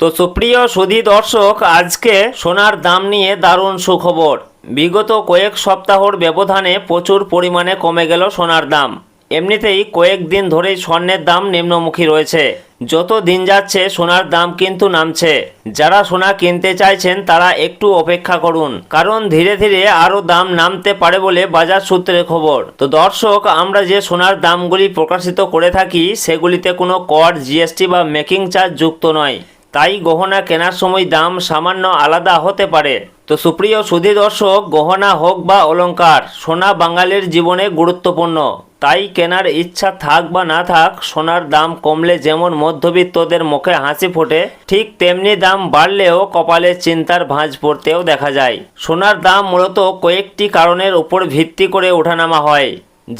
তো সুপ্রিয় সুধী দর্শক, আজকে সোনার দাম নিয়ে দারুণ সুখবর। বিগত কয়েক সপ্তাহর ব্যবধানে প্রচুর পরিমাণে কমে গেল সোনার দাম। এমনিতেই কয়েকদিন ধরেই স্বর্ণের দাম নিম্নমুখী রয়েছে। যত দিন যাচ্ছে সোনার দাম কিন্তু নামছে। যারা সোনা কিনতে চাইছেন তারা একটু অপেক্ষা করুন, কারণ ধীরে ধীরে আরও দাম নামতে পারে বলে বাজার সূত্রের খবর। তো দর্শক, আমরা যে সোনার দামগুলি প্রকাশিত করে থাকি সেগুলিতে কোনো কর, জিএসটি বা মেকিং চার্জ যুক্ত নয়। তাই গহনা কেনার সময় দাম সামান্য আলাদা হতে পারে। তো সুপ্রিয় সুধী দর্শক, গহনা হোক বা অলংকার, সোনা বাঙালির জীবনে গুরুত্বপূর্ণ। তাই কেনার ইচ্ছা থাক বা না থাক, সোনার দাম কমলে যেমন মধ্যবিত্তদের মুখে হাসি ফোটে, ঠিক তেমনি দাম বাড়লেও কপালে চিন্তার ভাঁজ পড়তেও দেখা যায়। সোনার দাম মূলত কয়েকটি কারণের উপর ভিত্তি করে ওঠানামা হয়,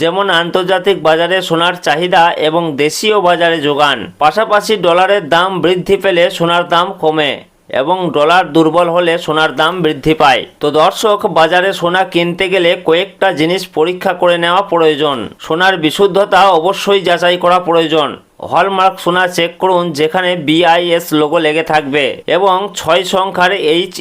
যেমন আন্তর্জাতিক বাজারে সোনার চাহিদা এবং দেশীয় বাজারে যোগান। পাশাপাশি ডলারের দাম বৃদ্ধি পেলে সোনার দাম কমে এবং ডলার দুর্বল হলে সোনার দাম বৃদ্ধি পায়। তো দর্শক, বাজারে সোনা কিনতে গেলে কয়েকটা জিনিস পরীক্ষা করে নেওয়া প্রয়োজন। সোনার বিশুদ্ধতা অবশ্যই যাচাই করা প্রয়োজন। হলমার্ক সোনা চেক করুন, যেখানে BIS লোগো লেগে থাকবে এবং 6 সংখ্যার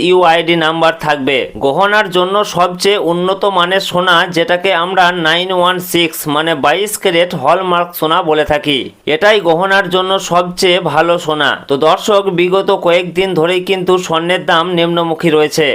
HUID নাম্বার থাকবে। গহনার জন্য সবচেয়ে উন্নত মানের সোনা, যেটাকে আমরা 916 মানে 22 ক্যারেট হলমার্ক সোনা বলে থাকি, এটাই গহনার জন্য সবচেয়ে ভালো সোনা। তো দর্শক, বিগত কয়েকদিন ধরেই কিন্তু স্বর্ণের দাম নিম্নমুখী রয়েছে।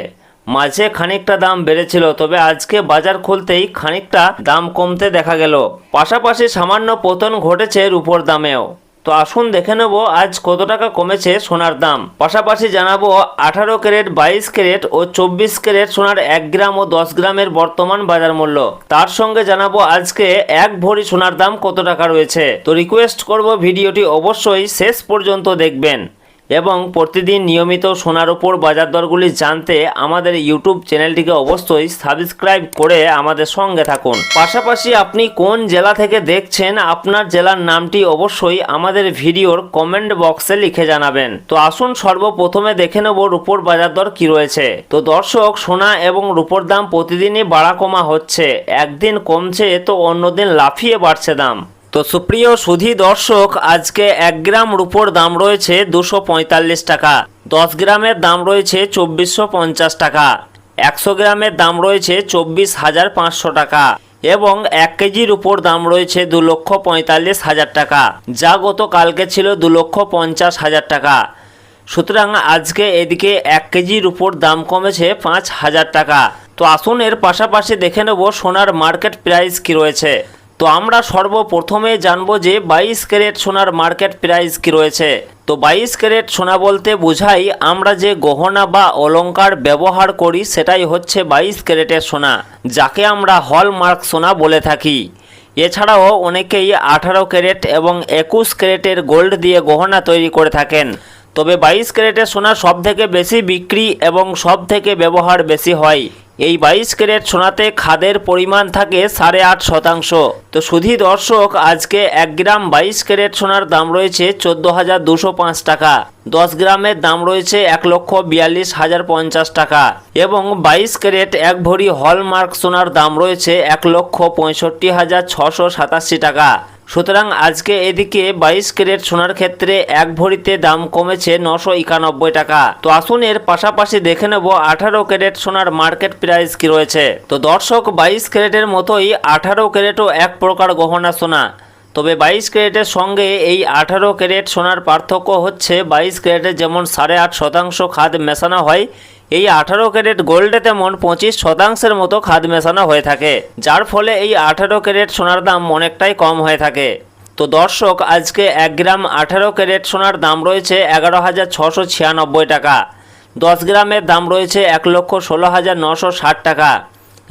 মাঝে খানিকটা দাম বেড়েছিল, তবে আজকে বাজার খুলতেই খানিকটা দাম কমতে দেখা গেল। পাশাপাশি সামান্য পতন ঘটেছে রূপোর দামেও। তো আসুন দেখে নেব আজ কত টাকা কমেছে সোনার দাম। পাশাপাশি জানাবো 18 ক্যারেট, 22 ক্যারেট ও 24 ক্যারেট সোনার 1 গ্রাম ও 10 গ্রামের বর্তমান বাজার মূল্য। তার সঙ্গে জানাবো আজকে 1 ভরি সোনার দাম কত টাকা রয়েছে। তো রিকোয়েস্ট করব ভিডিওটি অবশ্যই শেষ পর্যন্ত দেখবেন এবং প্রতিদিন নিয়মিত সোনার উপর বাজার দরগুলি জানতে আমাদের ইউটিউব চ্যানেলটিকে অবশ্যই সাবস্ক্রাইব করে আমাদের সঙ্গে থাকুন। পাশাপাশি আপনি কোন জেলা থেকে দেখছেন, আপনার জেলার নামটি অবশ্যই আমাদের ভিডিওর কমেন্ট বক্সে লিখে জানাবেন। তো আসুন সর্বপ্রথমে দেখে নেব রূপোর বাজার দর কি রয়েছে। তো দর্শক, সোনা এবং রূপোর দাম প্রতিদিনই বাড়া কমা হচ্ছে। একদিন কমছে তো অন্যদিন লাফিয়ে বাড়ছে দাম। তো সুপ্রিয় সুধী দর্শক, আজকে 1 গ্রাম রূপোর দাম রয়েছে 245 টাকা, 10 গ্রামের দাম রয়েছে 2450 টাকা, 100 গ্রামের দাম রয়েছে 24,500 টাকা এবং 1 কেজি রূপোর দাম রয়েছে 2,45,000 টাকা, যা গতকালকে ছিল 2,50,000 টাকা। সুতরাং আজকে এদিকে 1 কেজি রূপোর দাম কমেছে 5,000 টাকা। তো আসুন এর পাশাপাশি দেখে নেব সোনার মার্কেট প্রাইস কি রয়েছে। তো আমরা সর্বপ্রথমে জানবো যে 22 ক্যারেট সোনার মার্কেট প্রাইস কি রয়েছে। তো 22 ক্যারেট সোনা বলতে বোঝাই আমরা যে গহনা বা অলংকার ব্যবহার করি সেটাই হচ্ছে 22 ক্যারেটের সোনা, যাকে আমরা হলমার্ক সোনা বলে থাকি। এছাড়াও অনেকেই 18 ক্যারেট এবং 21 ক্যারেটের গোল্ড দিয়ে গহনা তৈরি করে থাকেন। তবে 22 ক্যারেটের সোনা সব থেকে বেশি বিক্রি এবং সব থেকে ব্যবহার বেশি হয়। এই 22 ক্যারেট সোনাতে খাদের পরিমাণ থাকে 8.5%। তো সুধী দর্শক, আজকে 1 গ্রাম 22 ক্যারেট সোনার দাম রয়েছে 14,205 টাকা, 10 গ্রামের দাম রয়েছে 1,42,050 টাকা এবং 22 ক্যারেট 1 ভরি হলমার্ক সোনার দাম রয়েছে 1,65,687 টাকা। সুতরাং আজকে এদিকে 22 ক্যারেট সোনার ক্ষেত্রে 1 ভরিতে দাম কমেছে 991 টাকা। তো আসুন এর পাশাপাশি দেখে নেব 18 ক্যারেট সোনার মার্কেট প্রাইস কি রয়েছে। তো দর্শক, 22 ক্যারেটের মতোই 18 ক্যারেটও এক প্রকার গহনা সোনা। তবে 22 ক্যারেটের সঙ্গে এই 18 ক্যারেট সোনার পার্থক্য হচ্ছে 22 ক্যারেটে যেমন 8.5% খাদ মেশানো হয়, এই 18 ক্যারেট গোল্ডে তেমন 25% মতো খাদ মেশানো হয়ে থাকে, যার ফলে এই 18 ক্যারেট সোনার দাম অনেকটাই কম হয়ে থাকে। তো দর্শক, আজকে 1 গ্রাম 18 ক্যারেট সোনার দাম রয়েছে 11,696 টাকা, 10 গ্রামের দাম রয়েছে 1,16,960 টাকা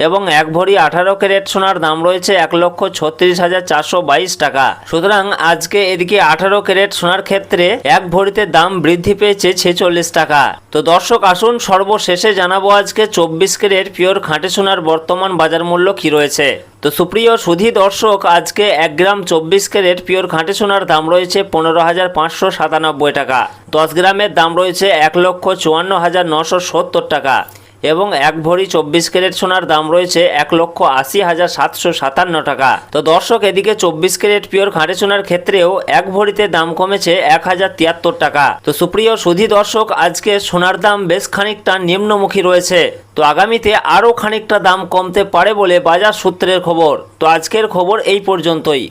এবং 1 ভরি 18 ক্যারেট সোনার দাম রয়েছে 1,36,422 টাকা। সুতরাং আজকে এদিকে 18 ক্যারেট সোনার ক্ষেত্রে 1 ভরিতে দাম বৃদ্ধি পেয়েছে 46 টাকা। তো দর্শক, আসুন সর্বশেষে জানাবো আজকে 24 ক্যারেট পিওর খাঁটি সোনার বর্তমান বাজার মূল্য কি রয়েছে। তো সুপ্রিয় সুধী দর্শক, আজকে 1 গ্রাম 24 ক্যারেট পিওর খাঁটি সোনার দাম রয়েছে 15,597 টাকা, 10 গ্রামের দাম রয়েছে 1,54,970 টাকা এবং 1 ভরি 24 ক্যারেট সোনার দাম রয়েছে 1,80,757 টাকা। তো দর্শক, এদিকে 24 ক্যারেট পিওর খাঁটি সোনার ক্ষেত্রেও 1 ভরিতে দাম কমেছে 1,073 টাকা। তো সুপ্রিয় সুধী দর্শক, আজকে সোনার দাম বেশ খানিকটা নিম্নমুখী রয়েছে। তো আগামীতে আরও খানিকটা দাম কমতে পারে বলে বাজার সূত্রের খবর। তো আজকের খবর এই পর্যন্তই।